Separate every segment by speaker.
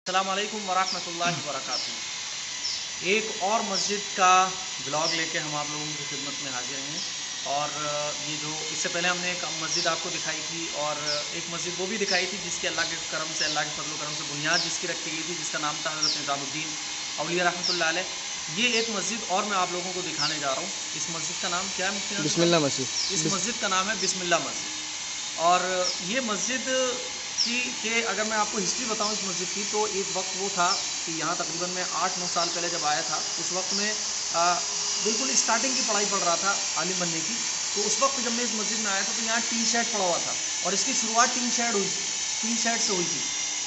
Speaker 1: अस्सलाम वालेकुम वरहमतुल्लाहि वबरकातुहू। एक और मस्जिद का ब्लॉग लेके हम आप लोगों की खिदमत में हाजिर हैं। और ये जो इससे पहले हमने एक मस्जिद आपको दिखाई थी और एक मस्जिद वो भी दिखाई थी जिसके अल्लाह के करम से, अल्लाह के फजल करम से बुनियाद जिसकी रखी गई थी, जिसका नाम था हज़रत निज़ामुद्दीन औलिया रहमतुल्लाह अलैह। ये एक मस्जिद और मैं आप लोगों को दिखाने जा रहा हूँ। इस मस्जिद का नाम क्या है मुफ्ती?
Speaker 2: बिस्मिल्लाह मस्जिद।
Speaker 1: इस मस्जिद का नाम है बिस्मिल्लाह मस्जिद। और ये मस्जिद के अगर मैं आपको हिस्ट्री बताऊं इस मस्जिद की, तो एक वक्त वो था कि यहाँ तकरीबन मैं 8-9 साल पहले जब आया था, उस वक्त में बिल्कुल स्टार्टिंग की पढ़ाई पढ़ रहा था आलिम बनने की। तो उस वक्त जब मैं इस मस्जिद में आया था तो यहाँ टीन शेड पड़ा हुआ था और इसकी शुरुआत टीन शेड से हुई थी।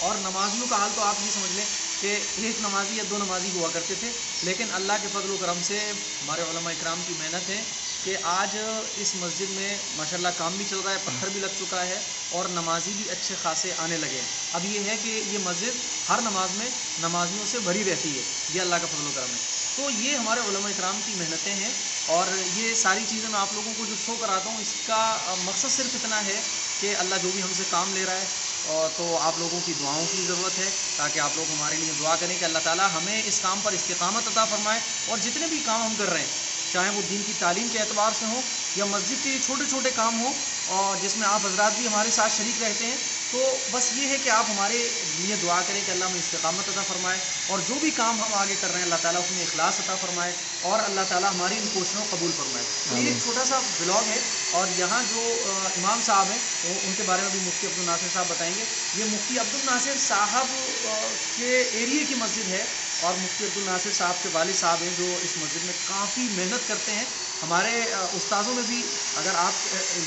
Speaker 1: और नमाजियों का हाल तो आप ये समझ लें कि एक नमाजी या दो नमाजी हुआ करते थे, लेकिन अल्लाह के फजल करम से हमारे उलमा इकराम की मेहनत है कि आज इस मस्जिद में माशाल्लाह काम भी चल रहा है, पत्थर भी लग चुका है और नमाजी भी अच्छे खासे आने लगे हैं। अब ये है कि ये मस्जिद हर नमाज में नमाजियों से भरी रहती है, ये अल्लाह का फजल करम है। तो ये हमारे उलमा इकराम की मेहनतें हैं और ये सारी चीज़ें मैं आप लोगों को जो शो कराता हूँ, इसका मकसद सिर्फ इतना है कि अल्लाह जो भी हमसे काम ले रहा है, और तो आप लोगों की दुआओं की ज़रूरत है ताकि आप लोग हमारे लिए दुआ करें कि अल्लाह ताला हमें इस काम पर इस्तिकामत अता फरमाए। और जितने भी काम हम कर रहे हैं, चाहे वो दीन की तालीम के एतबार से हो या मस्जिद के छोटे छोटे काम हो और जिसमें आप हजरात भी हमारे साथ शरीक रहते हैं, तो बस ये है कि आप हमारे लिए दुआ करें कि अल्लाह हमें इस्तिकामत अता फरमाए और जो भी काम हम आगे कर रहे हैं अल्लाह ताला उसमें इखलास अता फरमाए और अल्लाह ताला हमारी इन कोशिशों को कबूल फरमाए। तो ये एक छोटा सा ब्लॉग है और यहाँ जो इमाम साहब हैं वो उनके बारे में भी मुफ्ती अब्दुल नासिर साहब बताएंगे। ये मुफ्ती अब्दुल नासिर साहब के एरिए की मस्जिद है और मुफ्ती अब्दुल नासिर साहब के वालिद साहब हैं जो इस मस्जिद में काफ़ी मेहनत करते हैं। हमारे उस्ताज़ों में भी अगर आप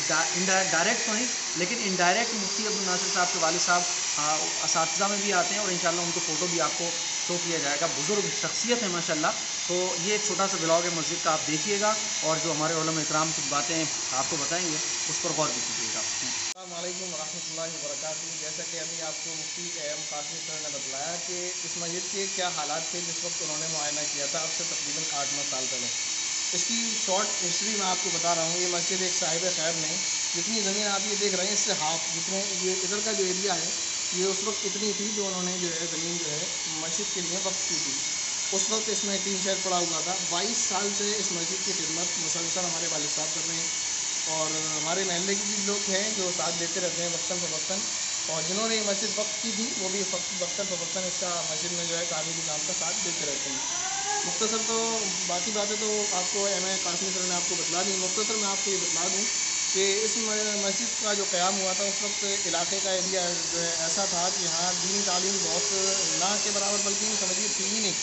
Speaker 1: डायरेक्ट तो नहीं लेकिन इनडायरेक्ट मुफ्ती अब्दुल नासिर साहब के वालिद साहब असातिज़ा में भी आते हैं और इंशाल्लाह उनको फ़ोटो भी आपको शो किया जाएगा। बुज़ुर्ग शख्सियत है माशाल्लाह। तो ये एक छोटा सा ब्लॉग है मस्जिद का, आप देखिएगा और जो हमारे उलमा इकराम कुछ बातें आपको बताएंगे उस पर गौर भी कीजिएगा।
Speaker 2: अस्सलाम वालेकुम वरहमतुल्लाहि वबरकातुहू। जैसा कि अभी आपको मुफ्ती एम कासिम सर ने बतलाया कि इस मस्जिद के क्या हालात थे जिस वक्त उन्होंने मुआयना किया था, अब से तकरीबन 8-9 साल पहले। इसकी शॉर्ट हिस्ट्री मैं आपको बता रहा हूँ। ये मस्जिद एक साहिब खैर ने, जितनी ज़मीन आप ये देख रहे हैं इससे हाफ, जितने ये इधर का जो एरिया है ये उस वक्त इतनी थी जो उन्होंने जो है ज़मीन जो है मस्जिद के लिए वक्त की थी। उस वक्त इसमें टीन शेड पड़ा हुआ था। 22 साल से इस मस्जिद की खिदमत मुसलसल हमारे वालिद साहब कर रहे हैं और हमारे महल्ले के भी लोग हैं जो साथ देते रहते हैं वक्तन फ़वक्तन। और जिन्होंने ये मस्जिद वक्त की थी वो भी वक्तन फ़वक्तन इसका मस्जिद में जो है कामिल काम का साथ देते रहते हैं। मुख्तसर तो बाकी बातें तो आपको एम ए कासिम सर ने आपको बतला दी। मुख्तसर मैं आपको ये बतला दूँ कि इस मस्जिद का जो क़याम हुआ था उस वक्त इलाके का एरिया जो है ऐसा था कि यहाँ दीनी तालीम बहुत ना के बराबर बल्कि समझिए थी ही नहीं,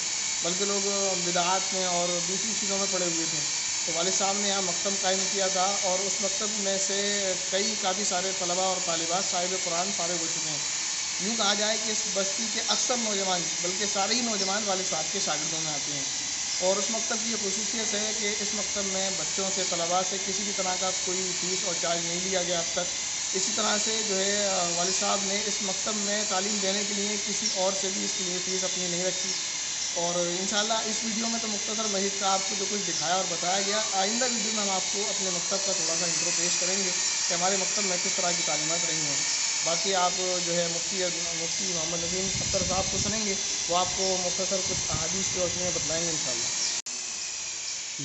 Speaker 2: बल्कि लोग बिदआत में और दूसरी चीज़ों में पड़े हुए थे। तो वालिद साहब ने यहाँ मकतब कायम किया था और उस मकतब में से काफ़ी सारे तलबा और तालिबात साहिब कुरान फारिग हो चुके हैं। यूँ कहा जाए कि इस बस्ती के अक्सर नौजवान बल्कि सारे ही नौजवान वालिद साहब के शागिर्दों में आते हैं। और उस मकतब की ये खसूसियत है कि इस मकतब में बच्चों से तलबा से किसी भी तरह का कोई फ़ीस और चार्ज नहीं लिया गया अब तक। इसी तरह से जो है वालिद साहब ने इस मकतब में तालीम देने के लिए किसी और से भी इसके लिए फ़ीस अपनी नहीं रखी। और इंशाल्लाह इस वीडियो में तो मुख्तसर मस्जिद का आपको जो कुछ दिखाया और बताया गया, आइंदा वीडियो में हम आपको अपने मकतब का थोड़ा सा इंट्रो पेश करेंगे कि हमारे मकतब में किस तरह की तालीमात रही हैं। बाकी आप जो है मुफ्ती मोहम्मद नदीम अख्तर साहब को सुनेंगे, वो आपको मुख्तसर कुछ अहादीस की रोशनी में बतलाएँगे इंशाल्लाह।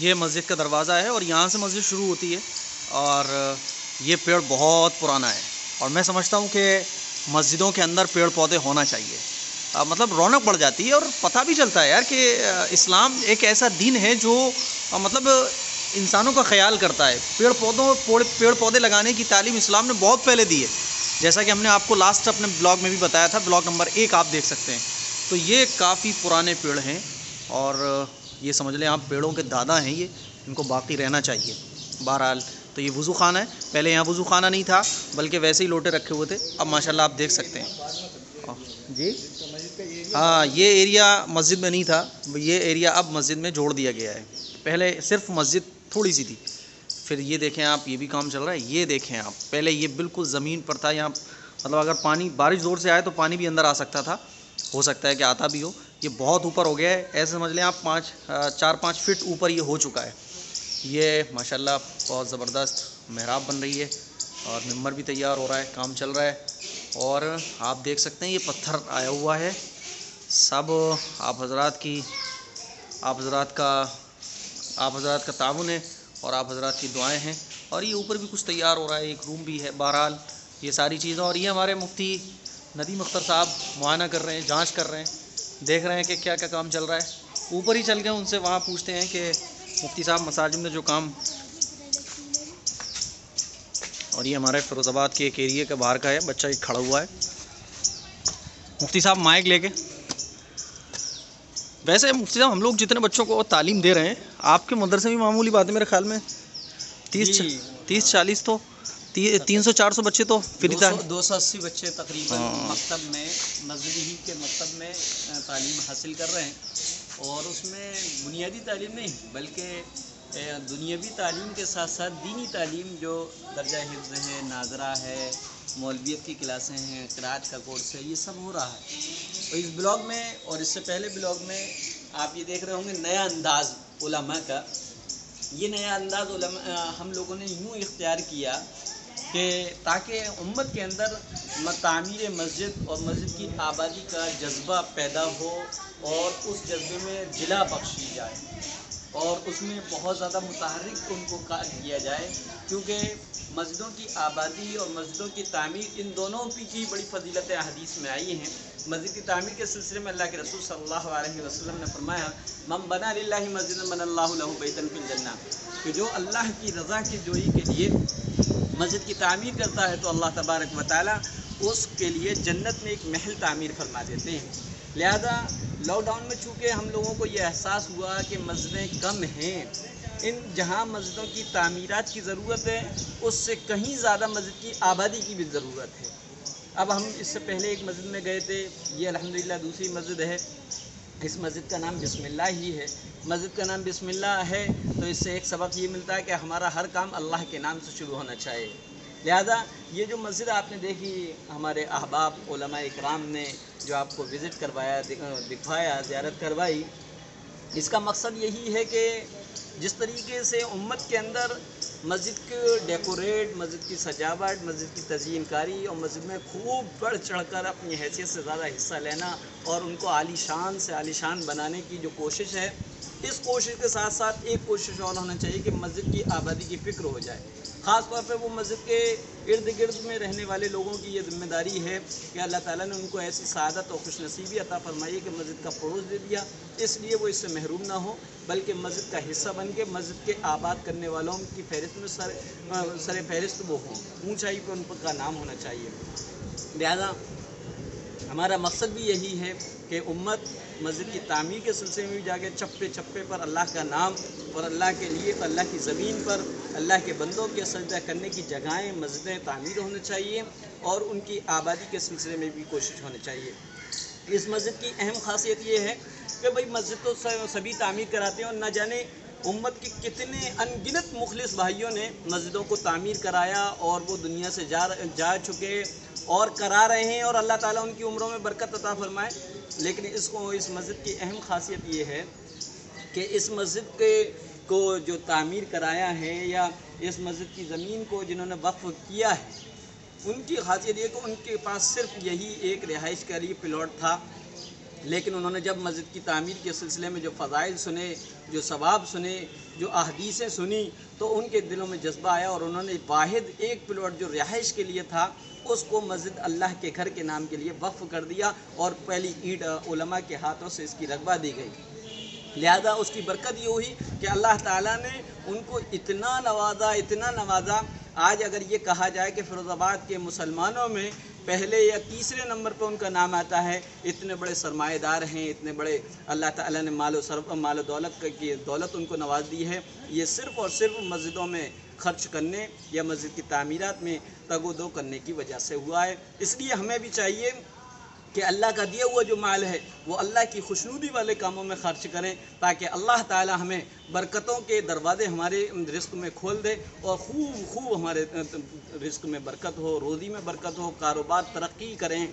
Speaker 1: ये मस्जिद का दरवाज़ा है और यहाँ से मस्जिद शुरू होती है और ये पेड़ बहुत पुराना है और मैं समझता हूँ कि मस्जिदों के अंदर पेड़ पौधे होना चाहिए। मतलब रौनक बढ़ जाती है और पता भी चलता है यार कि इस्लाम एक ऐसा दीन है जो मतलब इंसानों का ख्याल करता है। पेड़ पौधे लगाने की तालीम इस्लाम ने बहुत पहले दी है, जैसा कि हमने आपको लास्ट अपने ब्लॉग में भी बताया था, ब्लॉग नंबर 1 आप देख सकते हैं। तो ये काफ़ी पुराने पेड़ हैं और ये समझ लें आप पेड़ों के दादा हैं ये, इनको बाकी रहना चाहिए। बहरहाल तो ये वज़ू खाना है, पहले यहाँ वज़ू खाना नहीं था बल्कि वैसे ही लोटे रखे हुए थे, अब माशाल्लाह आप देख सकते हैं जी। हाँ, ये एरिया मस्जिद में नहीं था, ये एरिया अब मस्जिद में जोड़ दिया गया है। पहले सिर्फ मस्जिद थोड़ी सी थी। फिर ये देखें आप, ये भी काम चल रहा है, ये देखें आप, पहले ये बिल्कुल ज़मीन पर था। यहाँ मतलब अगर पानी बारिश ज़ोर से आए तो पानी भी अंदर आ सकता था, हो सकता है कि आता भी हो। ये बहुत ऊपर हो गया है, ऐसे समझ लें आप 4-5 फीट ऊपर ये हो चुका है। ये माशाल्लाह बहुत ज़बरदस्त मेहराब बन रही है और मिंबर भी तैयार हो रहा है, काम चल रहा है। और आप देख सकते हैं ये पत्थर आया हुआ है सब आप हज़रात का ताउन है और आप हज़रात की दुआएं हैं। और ये ऊपर भी कुछ तैयार हो रहा है, एक रूम भी है। बहरहाल ये सारी चीज़ें, और ये हमारे मुफ्ती नदीम अख्तर साहब मुआयना कर रहे हैं, जांच कर रहे हैं, देख रहे हैं कि क्या क्या काम चल रहा है। ऊपर ही चल गए उनसे, वहाँ पूछते हैं कि मुफ्ती साहब मसाजिद में जो काम। और ये हमारे फ़िरोज़ाबाद के एक एरिए का बाहर का है, बच्चा एक खड़ा हुआ है। मुफ्ती साहब माइक लेके। वैसे मुफ्ती साहब हम लोग जितने बच्चों को तालीम दे रहे हैं, आपके मदरसे में मामूली बात है मेरे ख्याल में 30-40 तो 300-400 बच्चे तो फ्री था।
Speaker 3: 280 बच्चे तकरीबन मकतब में, मस्जिद ही के मकतब में तालीम हासिल कर रहे हैं। और उसमें बुनियादी तालीम नहीं बल्कि दुनियावी तालीम के साथ साथ दीनी तालीम जो दर्जा हिफ्ज़ है, नाज़रा है, मौलवियत की क्लासें हैं, क़िराअत का कोर्स है, ये सब हो रहा है। तो इस ब्लॉग में और इससे पहले ब्लॉग में आप ये देख रहे होंगे नया अंदाज़ उलमा का। ये नया अंदाज़ उलमा हम लोगों ने यूँ इख्तियार किया कि ताकि उम्मत के अंदर तामीर मस्जिद और मस्जिद की आबादी का जज्बा पैदा हो और उस जज्बे में जिला बख्शी जाए और उसमें बहुत ज़्यादा मुतहर्रिक उनको किया जाए, क्योंकि मस्जिदों की आबादी और मस्जिदों की तामीर इन दोनों की बड़ी फजीलतें हदीस में आई हैं। मस्जिद की तामीर के सिलसिले में अल्लाह के रसूल सल्लल्लाहु अलैहि वसल्लम ने फरमाया, मन बना लिल्लाहि मस्जिदन बनल्लाहु लहु बैतन फिल जन्नह, कि जो अल्लाह की रज़ा की जोई के लिए मस्जिद की तामीर करता है तो अल्लाह तबारक व तआला उसके लिए जन्नत में एक महल तामीर फरमा देते हैं। लिहाजा लॉकडाउन में चूँकि हम लोगों को ये एहसास हुआ कि मस्जिदें कम हैं, इन जहाँ मस्जिदों की तामीरात की ज़रूरत है उससे कहीं ज़्यादा मस्जिद की आबादी की भी ज़रूरत है। अब हम इससे पहले एक मस्जिद में गए थे, ये अल्हम्दुलिल्लाह दूसरी मस्जिद है। इस मस्जिद का नाम बिस्मिल्लाह ही है। मस्जिद का नाम बिस्मिल्लाह है तो इससे एक सबक ये मिलता है कि हमारा हर काम अल्लाह के नाम से शुरू होना चाहिए। लिहाजा ये जो मस्जिद आपने देखी, हमारे अहबाब उलमा इकराम ने जो आपको विज़िट करवाया, दिखवाया, ज़ियारत करवाई, इसका मकसद यही है कि जिस तरीके से उम्मत के अंदर मस्जिद के डेकोरेट, मस्जिद की सजावट, मस्जिद की तज़यीनकारी और मस्जिद में खूब बढ़ चढ़ कर अपनी हैसियत से ज़्यादा हिस्सा लेना और उनको आलीशान से आलीशान बनाने की जो कोशिश है, इस कोशिश के साथ साथ एक कोशिश और होना चाहिए कि मस्जिद की आबादी की फ़िक्र हो जाए। ख़ास तौर पे वो मस्जिद के इर्द गिर्द में रहने वाले लोगों की ये ज़िम्मेदारी है कि अल्लाह ताला ने उनको ऐसी सआदत और खुशनसीबी अता फरमाई कि मस्जिद का पड़ोस दे दिया, इसलिए वो इससे महरूम ना हो बल्कि मस्जिद का हिस्सा बन के मस्जिद के आबाद करने वालों की फहरिस्त में सर फहरिस्त वो हों, ऊँचाई पर उनका नाम होना चाहिए। लिहाजा हमारा मकसद भी यही है कि उम्मत मस्जिद की तामीर के सिलसिले में भी जाके चप्पे चप्पे पर अल्लाह का नाम और अल्लाह के लिए अल्लाह की ज़मीन पर अल्लाह के बंदों के सजदा करने की जगहें मस्जिदें तामीर होनी चाहिए और उनकी आबादी के सिलसिले में भी कोशिश होनी चाहिए। इस मस्जिद की अहम खासियत ये है कि भाई मस्जिद तो सभी तामीर कराते हैं और न जाने उम्मत के कितने अनगिनत मुखलिस भाइयों ने मस्जिदों को तामीर कराया और वो दुनिया से जा चुके और करा रहे हैं और अल्लाह ताला उनकी उम्रों में बरकत अता फरमाए। लेकिन इस मस्जिद की अहम खासियत ये है कि इस मस्जिद को जो तामीर कराया है या इस मस्जिद की ज़मीन को जिन्होंने वक्फ किया है, उनकी खासियत ये कि उनके पास सिर्फ यही एक रिहाइश के लिए प्लॉट था, लेकिन उन्होंने जब मस्जिद की तामीर के सिलसिले में जो फ़ज़ाइल सुने, जो सवाब सुने, जो अहदीसें सुनी, तो उनके दिलों में जज्बा आया और उन्होंने वाहिद एक प्लॉट जो रिहाइश के लिए था उसको मस्जिद अल्लाह के घर के नाम के लिए वक्फ कर दिया और पहली ईंट उलमा के हाथों से इसकी रगबा दी गई। लिहाजा उसकी बरकत ये हुई कि अल्लाह ताला ने उनको इतना नवाजा। आज अगर ये कहा जाए कि फ़िरोज़ाबाद के मुसलमानों में पहले या तीसरे नंबर पर उनका नाम आता है, इतने बड़े सरमाएदार हैं, इतने बड़े अल्लाह ताला ने माल दौलत की दौलत उनको नवाज दी है, ये सिर्फ़ और सिर्फ मस्जिदों में खर्च करने या मस्जिद की तामीरात में तगोदो करने की वजह से हुआ है। इसलिए हमें भी चाहिए कि अल्लाह का दिया हुआ जो माल है वो अल्लाह की खुशनुदी वाले कामों में खर्च करें ताकि अल्लाह ताला हमें बरकतों के दरवाज़े हमारे रिस्क में खोल दे और खूब हमारे रिस्क में बरकत हो, रोज़ी में बरकत हो, कारोबार तरक्की करें।